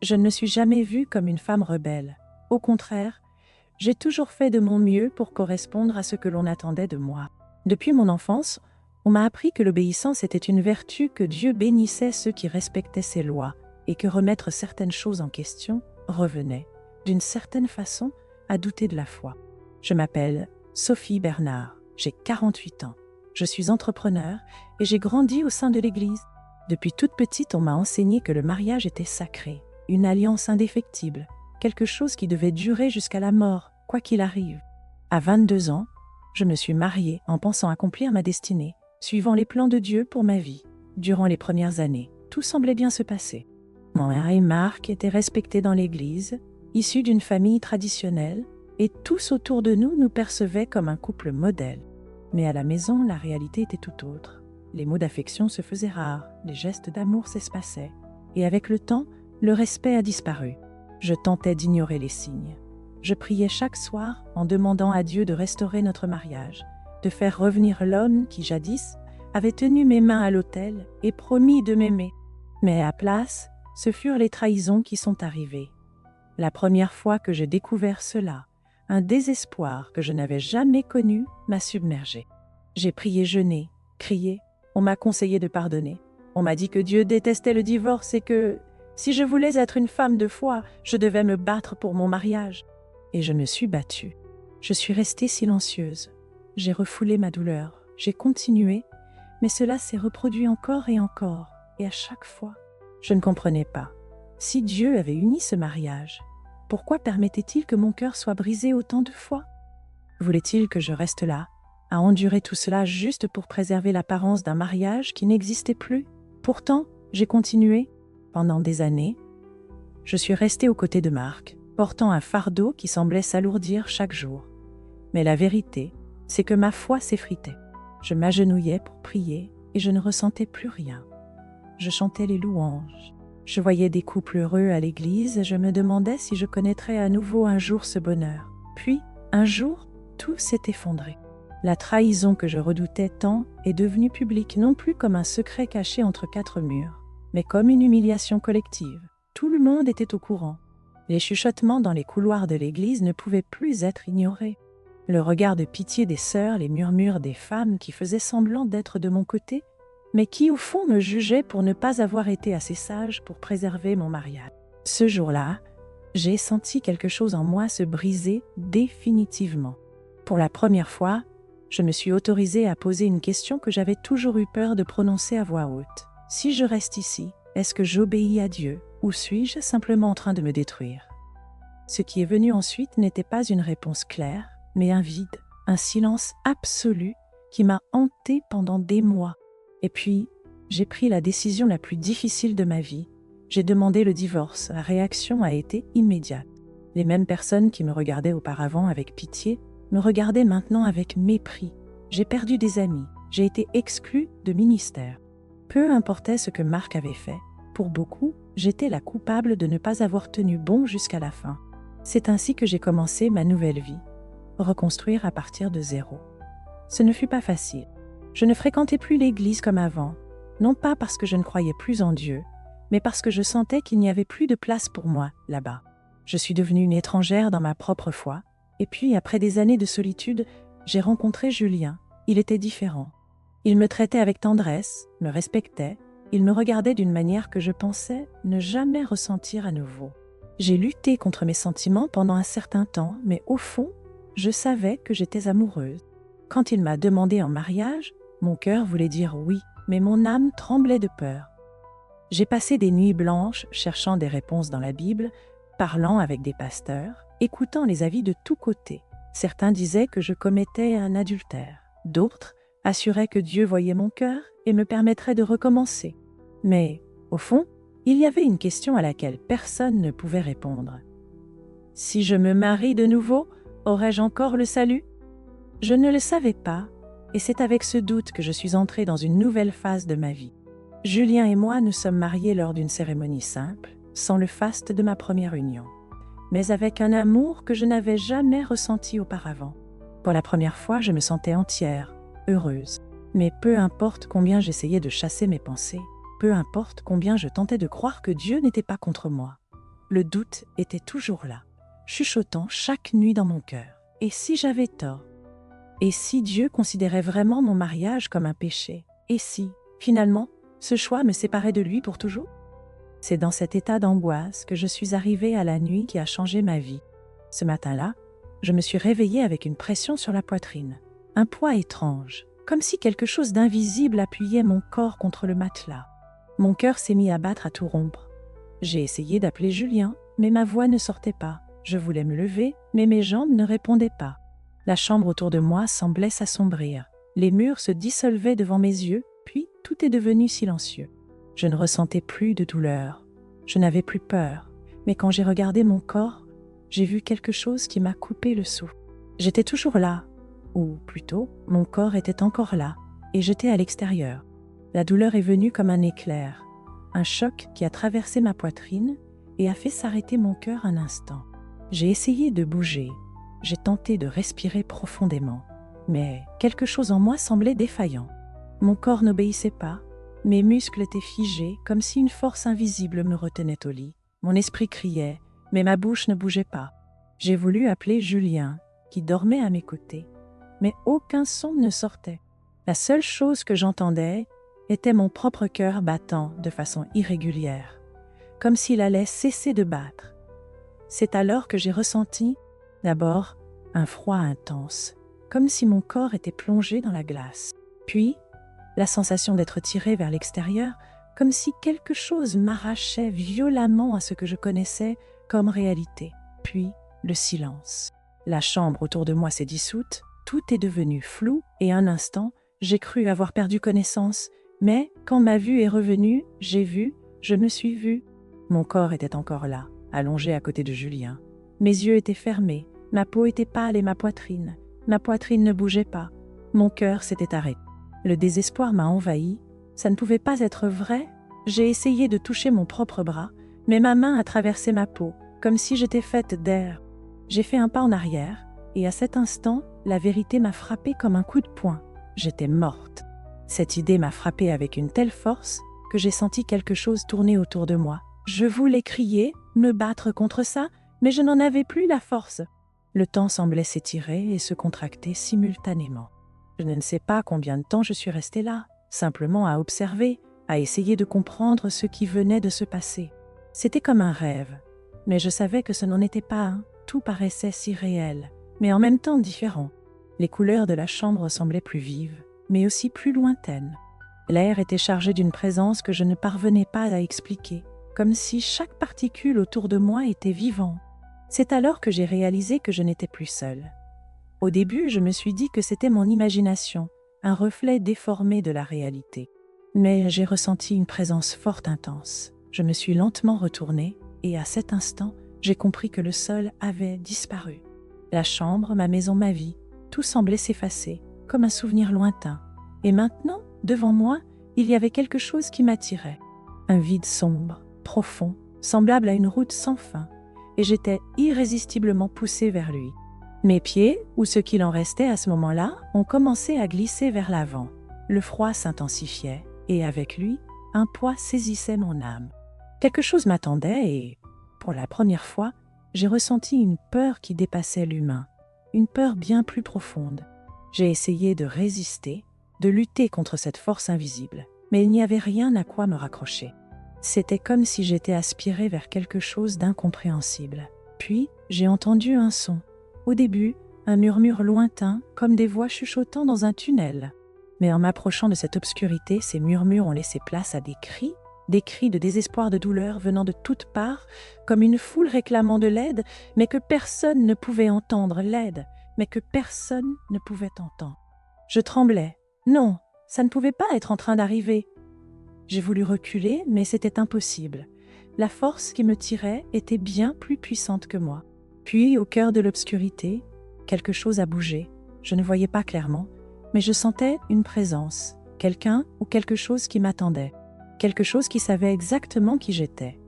Je ne me suis jamais vue comme une femme rebelle. Au contraire, j'ai toujours fait de mon mieux pour correspondre à ce que l'on attendait de moi. Depuis mon enfance, on m'a appris que l'obéissance était une vertu, que Dieu bénissait ceux qui respectaient ses lois et que remettre certaines choses en question revenait, d'une certaine façon, à douter de la foi. Je m'appelle Sophie Bernard, j'ai 48 ans. Je suis entrepreneur et j'ai grandi au sein de l'Église. Depuis toute petite, on m'a enseigné que le mariage était sacré, une alliance indéfectible, quelque chose qui devait durer jusqu'à la mort, quoi qu'il arrive. À 22 ans, je me suis mariée en pensant accomplir ma destinée, suivant les plans de Dieu pour ma vie. Durant les premières années, tout semblait bien se passer. Mon mari Marc était respecté dans l'Église, issu d'une famille traditionnelle, et tous autour de nous nous percevaient comme un couple modèle. Mais à la maison, la réalité était tout autre. Les mots d'affection se faisaient rares, les gestes d'amour s'espaçaient, et avec le temps, le respect a disparu. Je tentais d'ignorer les signes. Je priais chaque soir en demandant à Dieu de restaurer notre mariage, de faire revenir l'homme qui, jadis, avait tenu mes mains à l'autel et promis de m'aimer. Mais à place, ce furent les trahisons qui sont arrivées. La première fois que j'ai découvert cela, un désespoir que je n'avais jamais connu m'a submergée. J'ai prié, jeûné, crié, on m'a conseillé de pardonner. On m'a dit que Dieu détestait le divorce et que, si je voulais être une femme de foi, je devais me battre pour mon mariage. Et je me suis battue. Je suis restée silencieuse. J'ai refoulé ma douleur. J'ai continué, mais cela s'est reproduit encore, et à chaque fois, je ne comprenais pas. Si Dieu avait uni ce mariage, pourquoi permettait-il que mon cœur soit brisé autant de fois? Voulait-il que je reste là, à endurer tout cela juste pour préserver l'apparence d'un mariage qui n'existait plus? Pourtant, j'ai continué. Pendant des années, je suis restée aux côtés de Marc, portant un fardeau qui semblait s'alourdir chaque jour. Mais la vérité, c'est que ma foi s'effritait. Je m'agenouillais pour prier et je ne ressentais plus rien. Je chantais les louanges. Je voyais des couples heureux à l'église et je me demandais si je connaîtrais à nouveau un jour ce bonheur. Puis, un jour, tout s'est effondré. La trahison que je redoutais tant est devenue publique, non plus comme un secret caché entre quatre murs, mais comme une humiliation collective. Tout le monde était au courant. Les chuchotements dans les couloirs de l'église ne pouvaient plus être ignorés. Le regard de pitié des sœurs, les murmures des femmes qui faisaient semblant d'être de mon côté, mais qui au fond me jugeaient pour ne pas avoir été assez sage pour préserver mon mariage. Ce jour-là, j'ai senti quelque chose en moi se briser définitivement. Pour la première fois, je me suis autorisée à poser une question que j'avais toujours eu peur de prononcer à voix haute. Si je reste ici, est-ce que j'obéis à Dieu ou suis-je simplement en train de me détruire? Ce qui est venu ensuite n'était pas une réponse claire, mais un vide, un silence absolu qui m'a hantée pendant des mois. Et puis, j'ai pris la décision la plus difficile de ma vie. J'ai demandé le divorce. La réaction a été immédiate. Les mêmes personnes qui me regardaient auparavant avec pitié me regardaient maintenant avec mépris. J'ai perdu des amis. J'ai été exclue de ministère. Peu importait ce que Marc avait fait. Pour beaucoup, j'étais la coupable de ne pas avoir tenu bon jusqu'à la fin. C'est ainsi que j'ai commencé ma nouvelle vie. Reconstruire à partir de zéro. Ce ne fut pas facile. Je ne fréquentais plus l'église comme avant, non pas parce que je ne croyais plus en Dieu, mais parce que je sentais qu'il n'y avait plus de place pour moi là-bas. Je suis devenue une étrangère dans ma propre foi, et puis après des années de solitude, j'ai rencontré Julien. Il était différent. Il me traitait avec tendresse, me respectait, il me regardait d'une manière que je pensais ne jamais ressentir à nouveau. J'ai lutté contre mes sentiments pendant un certain temps, mais au fond, je savais que j'étais amoureuse. Quand il m'a demandé en mariage, mon cœur voulait dire oui, mais mon âme tremblait de peur. J'ai passé des nuits blanches cherchant des réponses dans la Bible, parlant avec des pasteurs, écoutant les avis de tous côtés. Certains disaient que je commettais un adultère. D'autres assuraient que Dieu voyait mon cœur et me permettrait de recommencer. Mais, au fond, il y avait une question à laquelle personne ne pouvait répondre. Si je me marie de nouveau, aurais-je encore le salut? Je ne le savais pas, et c'est avec ce doute que je suis entrée dans une nouvelle phase de ma vie. Julien et moi nous sommes mariés lors d'une cérémonie simple, sans le faste de ma première union, mais avec un amour que je n'avais jamais ressenti auparavant. Pour la première fois, je me sentais entière, heureuse. Mais peu importe combien j'essayais de chasser mes pensées, peu importe combien je tentais de croire que Dieu n'était pas contre moi, Le doute était toujours là, chuchotant chaque nuit dans mon cœur. Et si j'avais tort? Et si Dieu considérait vraiment mon mariage comme un péché? Et si, finalement, ce choix me séparait de lui pour toujours? C'est dans cet état d'angoisse que je suis arrivée à la nuit qui a changé ma vie. Ce matin-là, je me suis réveillée avec une pression sur la poitrine, un poids étrange, comme si quelque chose d'invisible appuyait mon corps contre le matelas. Mon cœur s'est mis à battre à tout rompre. J'ai essayé d'appeler Julien, mais ma voix ne sortait pas. Je voulais me lever, mais mes jambes ne répondaient pas. La chambre autour de moi semblait s'assombrir. Les murs se dissolvaient devant mes yeux, puis tout est devenu silencieux. Je ne ressentais plus de douleur. Je n'avais plus peur. Mais quand j'ai regardé mon corps, j'ai vu quelque chose qui m'a coupé le souffle. J'étais toujours là, ou plutôt, mon corps était encore là, et j'étais à l'extérieur. La douleur est venue comme un éclair, un choc qui a traversé ma poitrine et a fait s'arrêter mon cœur un instant. J'ai essayé de bouger, j'ai tenté de respirer profondément, mais quelque chose en moi semblait défaillant. Mon corps n'obéissait pas, mes muscles étaient figés comme si une force invisible me retenait au lit. Mon esprit criait, mais ma bouche ne bougeait pas. J'ai voulu appeler Julien, qui dormait à mes côtés, mais aucun son ne sortait. La seule chose que j'entendais était mon propre cœur battant de façon irrégulière, comme s'il allait cesser de battre. C'est alors que j'ai ressenti, d'abord, un froid intense, comme si mon corps était plongé dans la glace. Puis, la sensation d'être tiré vers l'extérieur, comme si quelque chose m'arrachait violemment à ce que je connaissais comme réalité. Puis, le silence. La chambre autour de moi s'est dissoute, tout est devenu flou et un instant, j'ai cru avoir perdu connaissance. Mais quand ma vue est revenue, j'ai vu, je me suis vue. Mon corps était encore là, allongé à côté de Julien. Mes yeux étaient fermés, ma peau était pâle et ma poitrine ne bougeait pas. Mon cœur s'était arrêté. Le désespoir m'a envahi. Ça ne pouvait pas être vrai. J'ai essayé de toucher mon propre bras, mais ma main a traversé ma peau, comme si j'étais faite d'air. J'ai fait un pas en arrière, et à cet instant, la vérité m'a frappée comme un coup de poing. J'étais morte. Cette idée m'a frappée avec une telle force que j'ai senti quelque chose tourner autour de moi. Je voulais crier, me battre contre ça, mais je n'en avais plus la force. Le temps semblait s'étirer et se contracter simultanément. Je ne sais pas combien de temps je suis restée là, simplement à observer, à essayer de comprendre ce qui venait de se passer. C'était comme un rêve, mais je savais que ce n'en était pas un. Tout paraissait si réel, mais en même temps différent. Les couleurs de la chambre semblaient plus vives, mais aussi plus lointaines. L'air était chargé d'une présence que je ne parvenais pas à expliquer, comme si chaque particule autour de moi était vivant. C'est alors que j'ai réalisé que je n'étais plus seule. Au début, je me suis dit que c'était mon imagination, un reflet déformé de la réalité. Mais j'ai ressenti une présence forte intense. Je me suis lentement retournée et à cet instant, j'ai compris que le sol avait disparu. La chambre, ma maison, ma vie, tout semblait s'effacer, comme un souvenir lointain. Et maintenant, devant moi, il y avait quelque chose qui m'attirait. Un vide sombre, profond, semblable à une route sans fin, et j'étais irrésistiblement poussée vers lui. Mes pieds, ou ce qu'il en restait à ce moment-là, ont commencé à glisser vers l'avant. Le froid s'intensifiait, et avec lui, un poids saisissait mon âme. Quelque chose m'attendait et, pour la première fois, j'ai ressenti une peur qui dépassait l'humain, une peur bien plus profonde. J'ai essayé de résister, de lutter contre cette force invisible, mais il n'y avait rien à quoi me raccrocher. C'était comme si j'étais aspirée vers quelque chose d'incompréhensible. Puis, j'ai entendu un son. Au début, un murmure lointain, comme des voix chuchotant dans un tunnel. Mais en m'approchant de cette obscurité, ces murmures ont laissé place à des cris de désespoir, de douleur venant de toutes parts, comme une foule réclamant de l'aide, mais que personne ne pouvait entendre l'aide, mais que personne ne pouvait entendre. Je tremblais. Non, ça ne pouvait pas être en train d'arriver. J'ai voulu reculer, mais c'était impossible. La force qui me tirait était bien plus puissante que moi. Puis, au cœur de l'obscurité, quelque chose a bougé. Je ne voyais pas clairement, mais je sentais une présence, quelqu'un ou quelque chose qui m'attendait. Quelque chose qui savait exactement qui j'étais.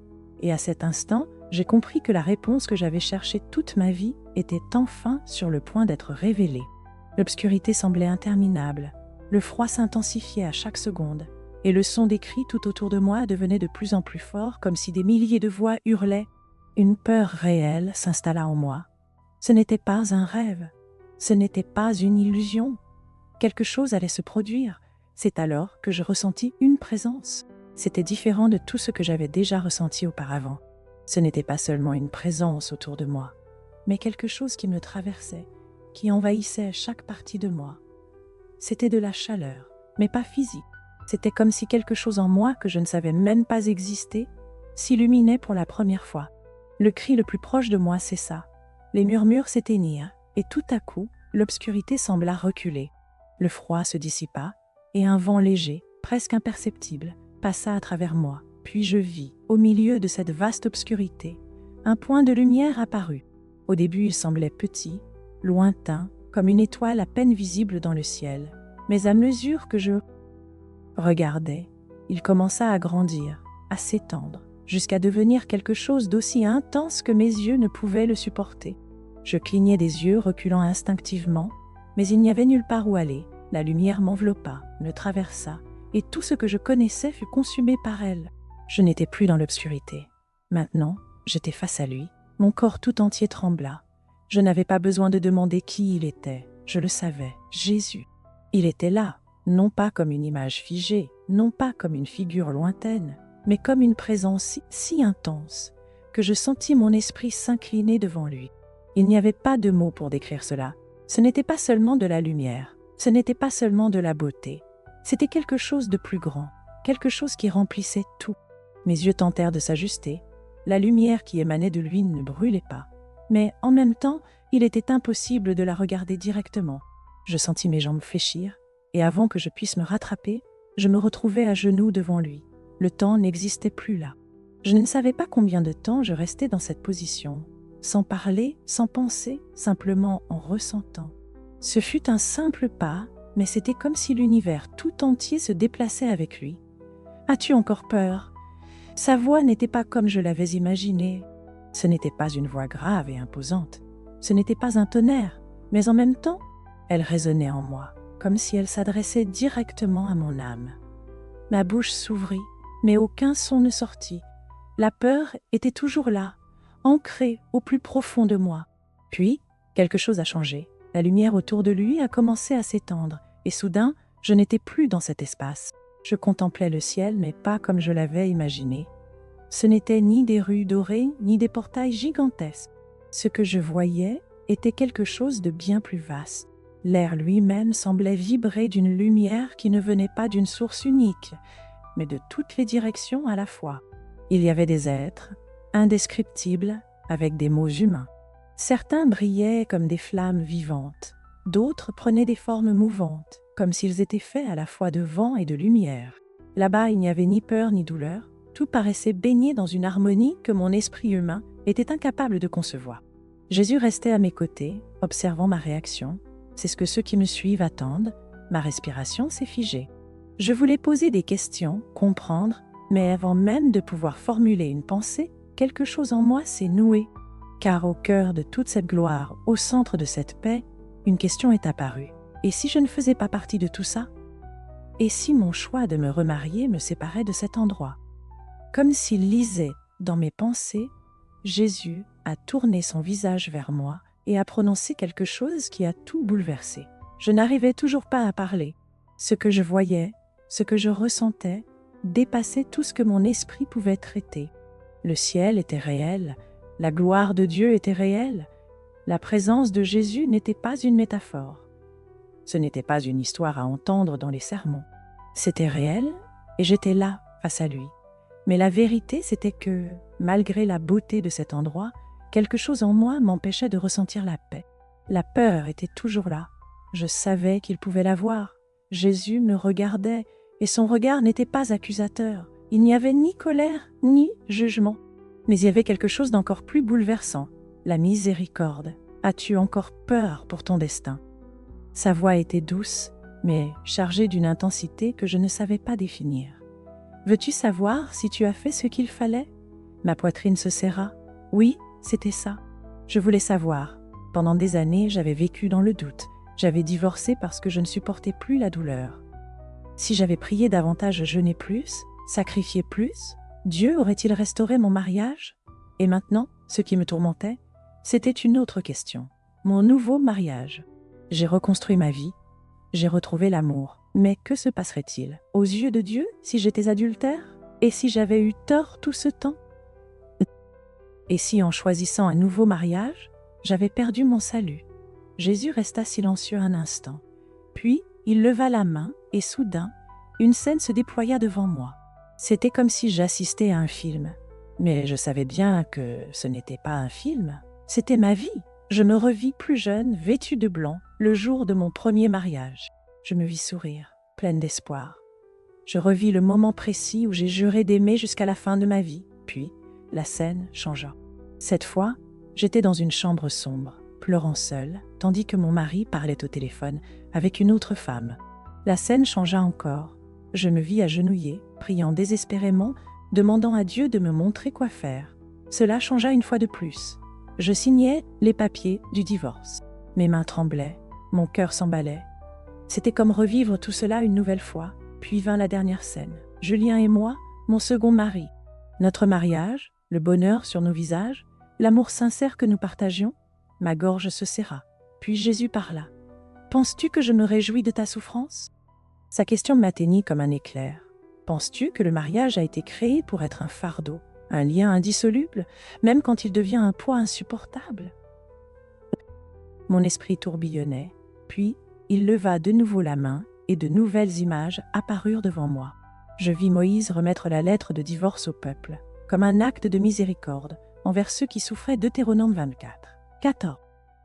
Et à cet instant, j'ai compris que la réponse que j'avais cherchée toute ma vie était enfin sur le point d'être révélée. L'obscurité semblait interminable, le froid s'intensifiait à chaque seconde, et le son des cris tout autour de moi devenait de plus en plus fort, comme si des milliers de voix hurlaient. Une peur réelle s'installa en moi. Ce n'était pas un rêve, ce n'était pas une illusion. Quelque chose allait se produire. C'est alors que je ressentis une présence. C'était différent de tout ce que j'avais déjà ressenti auparavant. Ce n'était pas seulement une présence autour de moi, mais quelque chose qui me traversait, qui envahissait chaque partie de moi. C'était de la chaleur, mais pas physique. C'était comme si quelque chose en moi que je ne savais même pas exister s'illuminait pour la première fois. Le cri le plus proche de moi cessa. Les murmures s'éteignirent, et tout à coup, l'obscurité sembla reculer. Le froid se dissipa, et un vent léger, presque imperceptible, passa à travers moi. Puis je vis, au milieu de cette vaste obscurité, un point de lumière apparut. Au début, il semblait petit, lointain, comme une étoile à peine visible dans le ciel. Mais à mesure que je regardais, il commença à grandir, à s'étendre, jusqu'à devenir quelque chose d'aussi intense que mes yeux ne pouvaient le supporter. Je clignai des yeux, reculant instinctivement, mais il n'y avait nulle part où aller. La lumière m'enveloppa, me traversa, et tout ce que je connaissais fut consumé par elle. Je n'étais plus dans l'obscurité. Maintenant, j'étais face à lui. Mon corps tout entier trembla. Je n'avais pas besoin de demander qui il était. Je le savais, Jésus. Il était là, non pas comme une image figée, non pas comme une figure lointaine, mais comme une présence si intense que je sentis mon esprit s'incliner devant lui. Il n'y avait pas de mots pour décrire cela. Ce n'était pas seulement de la lumière, ce n'était pas seulement de la beauté. C'était quelque chose de plus grand, quelque chose qui remplissait tout. Mes yeux tentèrent de s'ajuster. La lumière qui émanait de lui ne brûlait pas. Mais en même temps, il était impossible de la regarder directement. Je sentis mes jambes fléchir, et avant que je puisse me rattraper, je me retrouvai à genoux devant lui. Le temps n'existait plus là. Je ne savais pas combien de temps je restais dans cette position, sans parler, sans penser, simplement en ressentant. Ce fut un simple pas, mais c'était comme si l'univers tout entier se déplaçait avec lui. « As-tu encore peur ?» Sa voix n'était pas comme je l'avais imaginé. Ce n'était pas une voix grave et imposante. Ce n'était pas un tonnerre, mais en même temps, elle résonnait en moi, comme si elle s'adressait directement à mon âme. Ma bouche s'ouvrit, mais aucun son ne sortit. La peur était toujours là, ancrée au plus profond de moi. Puis, quelque chose a changé. La lumière autour de lui a commencé à s'étendre, et soudain, je n'étais plus dans cet espace. Je contemplais le ciel, mais pas comme je l'avais imaginé. Ce n'étaient ni des rues dorées, ni des portails gigantesques. Ce que je voyais était quelque chose de bien plus vaste. L'air lui-même semblait vibrer d'une lumière qui ne venait pas d'une source unique, mais de toutes les directions à la fois. Il y avait des êtres, indescriptibles, avec des mots humains. Certains brillaient comme des flammes vivantes, d'autres prenaient des formes mouvantes, comme s'ils étaient faits à la fois de vent et de lumière. Là-bas, il n'y avait ni peur ni douleur, tout paraissait baigné dans une harmonie que mon esprit humain était incapable de concevoir. Jésus restait à mes côtés, observant ma réaction. C'est ce que ceux qui me suivent attendent. Ma respiration s'est figée. Je voulais poser des questions, comprendre, mais avant même de pouvoir formuler une pensée, quelque chose en moi s'est noué. Car au cœur de toute cette gloire, au centre de cette paix, une question est apparue. Et si je ne faisais pas partie de tout ça? Et si mon choix de me remarier me séparait de cet endroit? Comme s'il lisait dans mes pensées, Jésus a tourné son visage vers moi et a prononcé quelque chose qui a tout bouleversé. Je n'arrivais toujours pas à parler. Ce que je voyais, ce que je ressentais, dépassait tout ce que mon esprit pouvait traiter. Le ciel était réel, la gloire de Dieu était réelle, la présence de Jésus n'était pas une métaphore. Ce n'était pas une histoire à entendre dans les sermons. C'était réel et j'étais là, face à lui. Mais la vérité, c'était que, malgré la beauté de cet endroit, quelque chose en moi m'empêchait de ressentir la paix. La peur était toujours là. Je savais qu'il pouvait la voir. Jésus me regardait, et son regard n'était pas accusateur. Il n'y avait ni colère, ni jugement. Mais il y avait quelque chose d'encore plus bouleversant, la miséricorde. As-tu encore peur pour ton destin? Sa voix était douce, mais chargée d'une intensité que je ne savais pas définir. Veux-tu savoir si tu as fait ce qu'il fallait? Ma poitrine se serra. Oui, c'était ça. Je voulais savoir. Pendant des années, j'avais vécu dans le doute. J'avais divorcé parce que je ne supportais plus la douleur. Si j'avais prié davantage, jeûné plus, sacrifié plus, Dieu aurait-il restauré mon mariage? Et maintenant, ce qui me tourmentait, c'était une autre question. Mon nouveau mariage. J'ai reconstruit ma vie, j'ai retrouvé l'amour. Mais que se passerait-il aux yeux de Dieu si j'étais adultère? Et si j'avais eu tort tout ce temps? Et si en choisissant un nouveau mariage, j'avais perdu mon salut? Jésus resta silencieux un instant. Puis, il leva la main et soudain, une scène se déploya devant moi. C'était comme si j'assistais à un film. Mais je savais bien que ce n'était pas un film, c'était ma vie. Je me revis plus jeune, vêtue de blanc, le jour de mon premier mariage. Je me vis sourire, pleine d'espoir. Je revis le moment précis où j'ai juré d'aimer jusqu'à la fin de ma vie. Puis, la scène changea. Cette fois, j'étais dans une chambre sombre, pleurant seule, tandis que mon mari parlait au téléphone avec une autre femme. La scène changea encore. Je me vis agenouillée, priant désespérément, demandant à Dieu de me montrer quoi faire. Cela changea une fois de plus. Je signais les papiers du divorce. Mes mains tremblaient, mon cœur s'emballait. C'était comme revivre tout cela une nouvelle fois. Puis vint la dernière scène. Julien et moi, mon second mari. Notre mariage, le bonheur sur nos visages, l'amour sincère que nous partagions. Ma gorge se serra. Puis Jésus parla. « Penses-tu que je me réjouis de ta souffrance ?» Sa question m'atteignit comme un éclair. Penses-tu que le mariage a été créé pour être un fardeau, un lien indissoluble, même quand il devient un poids insupportable? Mon esprit tourbillonnait, puis il leva de nouveau la main et de nouvelles images apparurent devant moi. Je vis Moïse remettre la lettre de divorce au peuple, comme un acte de miséricorde envers ceux qui souffraient. Deutéronome 24. 14.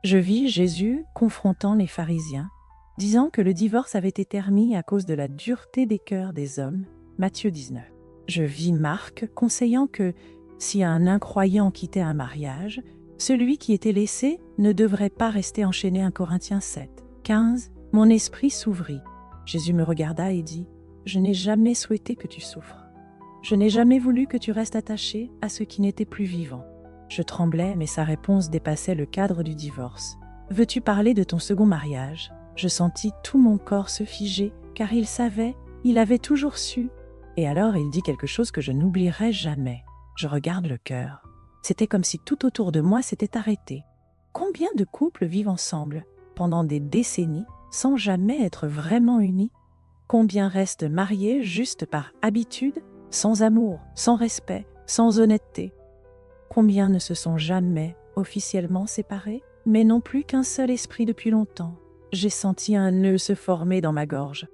Je vis Jésus confrontant les pharisiens, disant que le divorce avait été permis à cause de la dureté des cœurs des hommes. Matthieu 19. Je vis Marc conseillant que, si un incroyant quittait un mariage, celui qui était laissé ne devrait pas rester enchaîné. 1 Corinthiens 7. 15. Mon esprit s'ouvrit. Jésus me regarda et dit « Je n'ai jamais souhaité que tu souffres. Je n'ai jamais voulu que tu restes attaché à ce qui n'était plus vivant. » Je tremblais, mais sa réponse dépassait le cadre du divorce. « Veux-tu parler de ton second mariage ?» Je sentis tout mon corps se figer, car il savait, il avait toujours su. Et alors il dit quelque chose que je n'oublierai jamais. Je regarde le cœur. C'était comme si tout autour de moi s'était arrêté. Combien de couples vivent ensemble, pendant des décennies, sans jamais être vraiment unis? Combien restent mariés juste par habitude, sans amour, sans respect, sans honnêteté? Combien ne se sont jamais officiellement séparés, mais n'ont plus qu'un seul esprit depuis longtemps? J'ai senti un nœud se former dans ma gorge.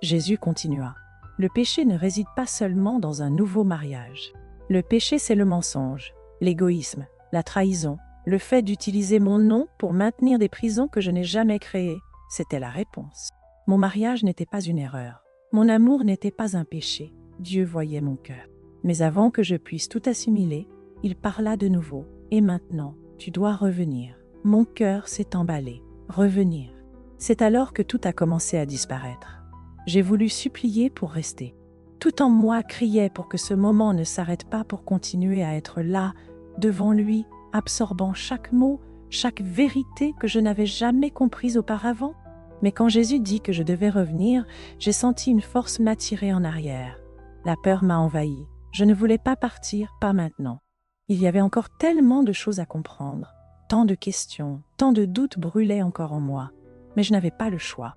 Jésus continua. Le péché ne réside pas seulement dans un nouveau mariage. Le péché, c'est le mensonge, l'égoïsme, la trahison, le fait d'utiliser mon nom pour maintenir des prisons que je n'ai jamais créées. C'était la réponse. Mon mariage n'était pas une erreur. Mon amour n'était pas un péché. Dieu voyait mon cœur. Mais avant que je puisse tout assimiler, il parla de nouveau. Et maintenant, tu dois revenir. Mon cœur s'est emballé. Revenir. C'est alors que tout a commencé à disparaître. J'ai voulu supplier pour rester. Tout en moi criait pour que ce moment ne s'arrête pas, pour continuer à être là, devant lui, absorbant chaque mot, chaque vérité que je n'avais jamais comprise auparavant. Mais quand Jésus dit que je devais revenir, j'ai senti une force m'attirer en arrière. La peur m'a envahi. Je ne voulais pas partir, pas maintenant. Il y avait encore tellement de choses à comprendre. Tant de questions, tant de doutes brûlaient encore en moi. Mais je n'avais pas le choix.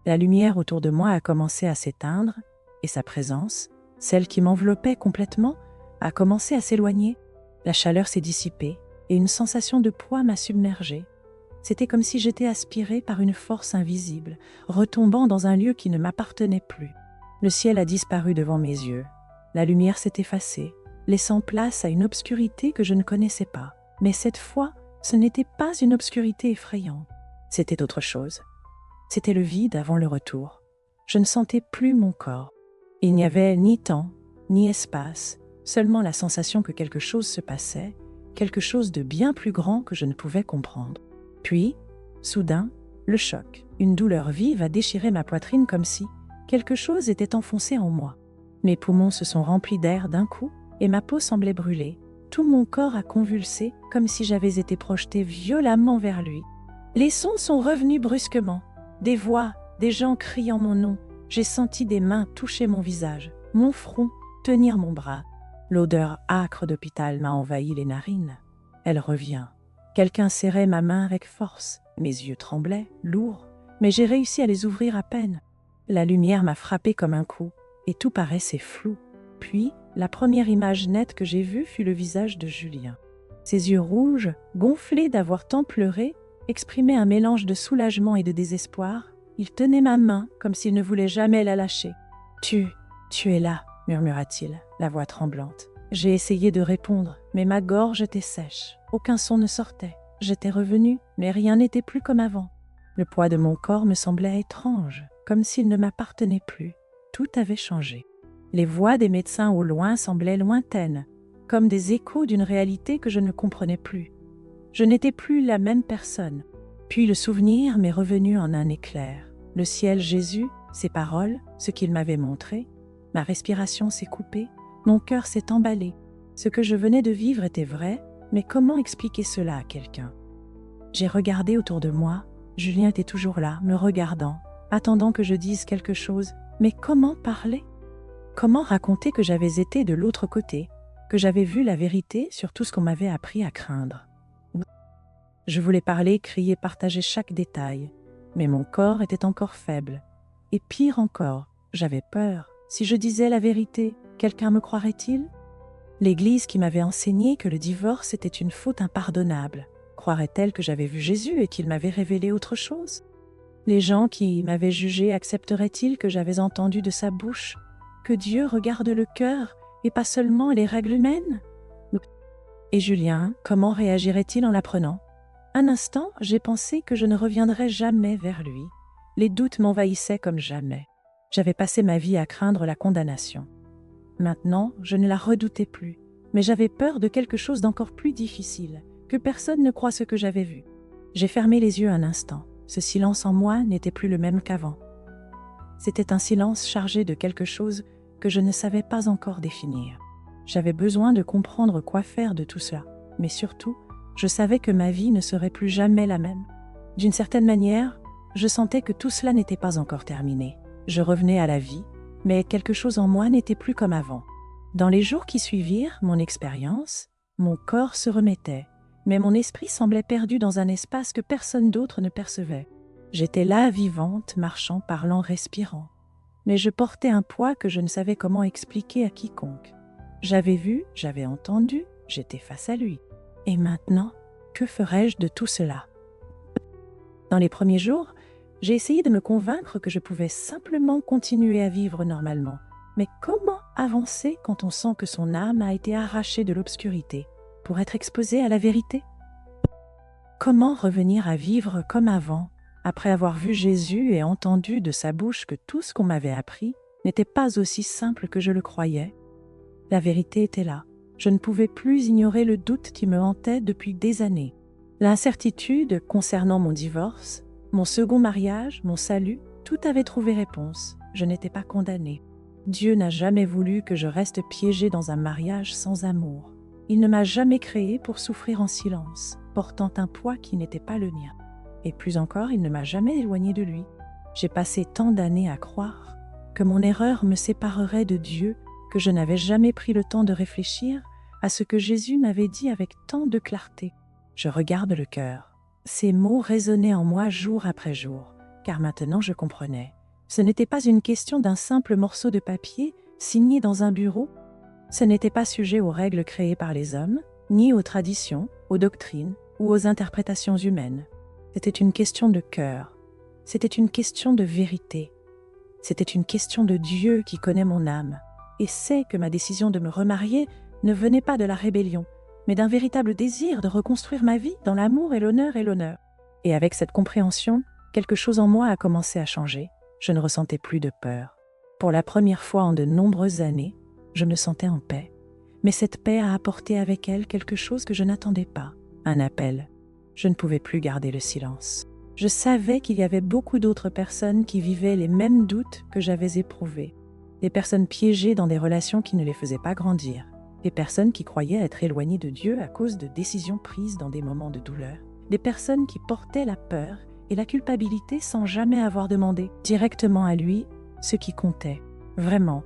La lumière autour de moi a commencé à s'éteindre, et sa présence, celle qui m'enveloppait complètement, a commencé à s'éloigner. La chaleur s'est dissipée, et une sensation de poids m'a submergée. C'était comme si j'étais aspirée par une force invisible, retombant dans un lieu qui ne m'appartenait plus. Le ciel a disparu devant mes yeux. La lumière s'est effacée, laissant place à une obscurité que je ne connaissais pas. Mais cette fois, ce n'était pas une obscurité effrayante. C'était autre chose. C'était le vide avant le retour. Je ne sentais plus mon corps. Il n'y avait ni temps, ni espace, seulement la sensation que quelque chose se passait, quelque chose de bien plus grand que je ne pouvais comprendre. Puis, soudain, le choc, une douleur vive a déchiré ma poitrine comme si quelque chose était enfoncé en moi. Mes poumons se sont remplis d'air d'un coup et ma peau semblait brûler. Tout mon corps a convulsé comme si j'avais été projetée violemment vers lui. Les sons sont revenus brusquement. Des voix, des gens criant mon nom. J'ai senti des mains toucher mon visage, mon front, tenir mon bras. L'odeur âcre d'hôpital m'a envahi les narines. Elle revient. Quelqu'un serrait ma main avec force. Mes yeux tremblaient, lourds, mais j'ai réussi à les ouvrir à peine. La lumière m'a frappé comme un coup, et tout paraissait flou. Puis, la première image nette que j'ai vue fut le visage de Julien. Ses yeux rouges, gonflés d'avoir tant pleuré, exprimaient un mélange de soulagement et de désespoir. Il tenait ma main comme s'il ne voulait jamais la lâcher. « Tu es là », murmura-t-il, la voix tremblante. J'ai essayé de répondre, mais ma gorge était sèche. Aucun son ne sortait. J'étais revenue, mais rien n'était plus comme avant. Le poids de mon corps me semblait étrange, comme s'il ne m'appartenait plus. Tout avait changé. Les voix des médecins au loin semblaient lointaines, comme des échos d'une réalité que je ne comprenais plus. Je n'étais plus la même personne. Puis le souvenir m'est revenu en un éclair. Le ciel, Jésus, ses paroles, ce qu'il m'avait montré. Ma respiration s'est coupée, mon cœur s'est emballé. Ce que je venais de vivre était vrai, mais comment expliquer cela à quelqu'un? J'ai regardé autour de moi. Julien était toujours là, me regardant, attendant que je dise quelque chose. Mais comment parler? Comment raconter que j'avais été de l'autre côté, que j'avais vu la vérité sur tout ce qu'on m'avait appris à craindre? Je voulais parler, crier, partager chaque détail, mais mon corps était encore faible. Et pire encore, j'avais peur. Si je disais la vérité, quelqu'un me croirait-il? L'Église qui m'avait enseigné que le divorce était une faute impardonnable, croirait-elle que j'avais vu Jésus et qu'il m'avait révélé autre chose? Les gens qui m'avaient jugé accepteraient-ils que j'avais entendu de sa bouche que Dieu regarde le cœur et pas seulement les règles humaines? Et Julien, comment réagirait-il en l'apprenant? Un instant, j'ai pensé que je ne reviendrais jamais vers lui. Les doutes m'envahissaient comme jamais. J'avais passé ma vie à craindre la condamnation. Maintenant, je ne la redoutais plus, mais j'avais peur de quelque chose d'encore plus difficile, que personne ne croie ce que j'avais vu. J'ai fermé les yeux un instant. Ce silence en moi n'était plus le même qu'avant. C'était un silence chargé de quelque chose que je ne savais pas encore définir. J'avais besoin de comprendre quoi faire de tout cela, mais surtout, je savais que ma vie ne serait plus jamais la même. D'une certaine manière, je sentais que tout cela n'était pas encore terminé. Je revenais à la vie, mais quelque chose en moi n'était plus comme avant. Dans les jours qui suivirent mon expérience, mon corps se remettait, mais mon esprit semblait perdu dans un espace que personne d'autre ne percevait. J'étais là, vivante, marchant, parlant, respirant. Mais je portais un poids que je ne savais comment expliquer à quiconque. J'avais vu, j'avais entendu, j'étais face à lui. Et maintenant, que ferais-je de tout cela? Dans les premiers jours, j'ai essayé de me convaincre que je pouvais simplement continuer à vivre normalement. Mais comment avancer quand on sent que son âme a été arrachée de l'obscurité pour être exposée à la vérité? Comment revenir à vivre comme avant, après avoir vu Jésus et entendu de sa bouche que tout ce qu'on m'avait appris n'était pas aussi simple que je le croyais? La vérité était là. Je ne pouvais plus ignorer le doute qui me hantait depuis des années. L'incertitude concernant mon divorce, mon second mariage, mon salut, tout avait trouvé réponse. Je n'étais pas condamnée. Dieu n'a jamais voulu que je reste piégée dans un mariage sans amour. Il ne m'a jamais créée pour souffrir en silence, portant un poids qui n'était pas le mien. Et plus encore, il ne m'a jamais éloignée de lui. J'ai passé tant d'années à croire que mon erreur me séparerait de Dieu, que je n'avais jamais pris le temps de réfléchir à ce que Jésus m'avait dit avec tant de clarté. Je regarde le cœur. Ces mots résonnaient en moi jour après jour, car maintenant je comprenais. Ce n'était pas une question d'un simple morceau de papier signé dans un bureau. Ce n'était pas sujet aux règles créées par les hommes, ni aux traditions, aux doctrines ou aux interprétations humaines. C'était une question de cœur. C'était une question de vérité. C'était une question de Dieu qui connaît mon âme et sait que ma décision de me remarier ne venait pas de la rébellion, mais d'un véritable désir de reconstruire ma vie dans l'amour et l'honneur et l'honneur. Et avec cette compréhension, quelque chose en moi a commencé à changer. Je ne ressentais plus de peur. Pour la première fois en de nombreuses années, je me sentais en paix. Mais cette paix a apporté avec elle quelque chose que je n'attendais pas, un appel. Je ne pouvais plus garder le silence. Je savais qu'il y avait beaucoup d'autres personnes qui vivaient les mêmes doutes que j'avais éprouvés. Des personnes piégées dans des relations qui ne les faisaient pas grandir. Des personnes qui croyaient être éloignées de Dieu à cause de décisions prises dans des moments de douleur. Des personnes qui portaient la peur et la culpabilité sans jamais avoir demandé directement à lui ce qui comptait, vraiment.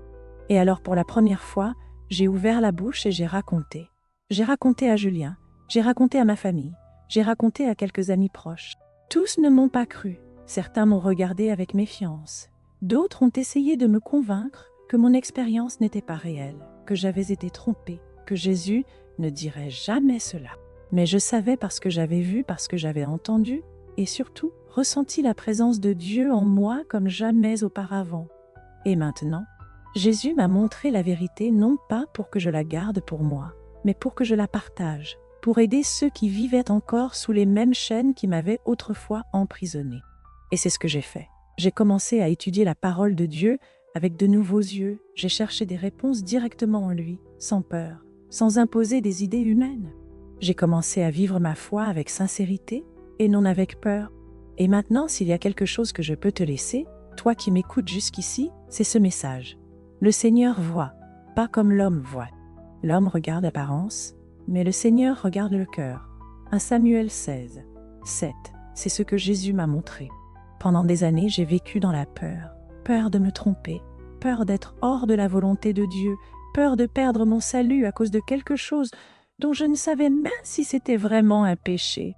Et alors pour la première fois, J'ai ouvert la bouche et j'ai raconté. J'ai raconté à Julien, j'ai raconté à ma famille, j'ai raconté à quelques amis proches. Tous ne m'ont pas cru. Certains m'ont regardé avec méfiance. D'autres ont essayé de me convaincre que mon expérience n'était pas réelle, que j'avais été trompée, que Jésus ne dirait jamais cela. Mais je savais parce que j'avais vu, parce que j'avais entendu, et surtout ressenti la présence de Dieu en moi comme jamais auparavant. Et maintenant, Jésus m'a montré la vérité non pas pour que je la garde pour moi, mais pour que je la partage, pour aider ceux qui vivaient encore sous les mêmes chaînes qui m'avaient autrefois emprisonné. Et c'est ce que j'ai fait. J'ai commencé à étudier la parole de Dieu avec de nouveaux yeux. J'ai cherché des réponses directement en lui, sans peur, sans imposer des idées humaines. J'ai commencé à vivre ma foi avec sincérité et non avec peur. Et maintenant, s'il y a quelque chose que je peux te laisser, toi qui m'écoutes jusqu'ici, c'est ce message. Le Seigneur voit, pas comme l'homme voit. L'homme regarde l'apparence, mais le Seigneur regarde le cœur. 1 Samuel 16, 7, c'est ce que Jésus m'a montré. Pendant des années, j'ai vécu dans la peur. Peur de me tromper, peur d'être hors de la volonté de Dieu, peur de perdre mon salut à cause de quelque chose dont je ne savais même si c'était vraiment un péché.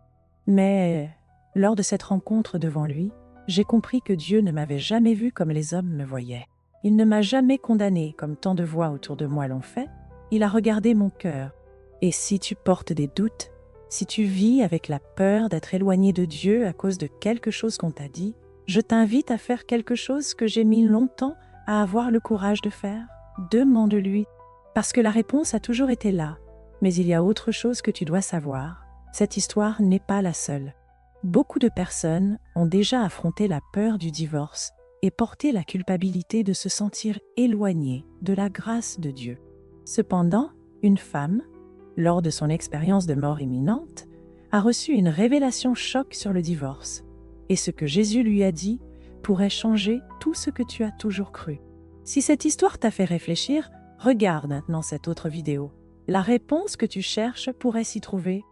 Mais lors de cette rencontre devant lui, j'ai compris que Dieu ne m'avait jamais vu comme les hommes me voyaient. Il ne m'a jamais condamné comme tant de voix autour de moi l'ont fait. Il a regardé mon cœur. Et si tu portes des doutes, si tu vis avec la peur d'être éloigné de Dieu à cause de quelque chose qu'on t'a dit, je t'invite à faire quelque chose que j'ai mis longtemps à avoir le courage de faire. Demande-lui. Parce que la réponse a toujours été là. Mais il y a autre chose que tu dois savoir. Cette histoire n'est pas la seule. Beaucoup de personnes ont déjà affronté la peur du divorce et porté la culpabilité de se sentir éloignées de la grâce de Dieu. Cependant, une femme, lors de son expérience de mort imminente, a reçu une révélation choc sur le divorce. Et ce que Jésus lui a dit pourrait changer tout ce que tu as toujours cru. Si cette histoire t'a fait réfléchir, regarde maintenant cette autre vidéo. La réponse que tu cherches pourrait s'y trouver.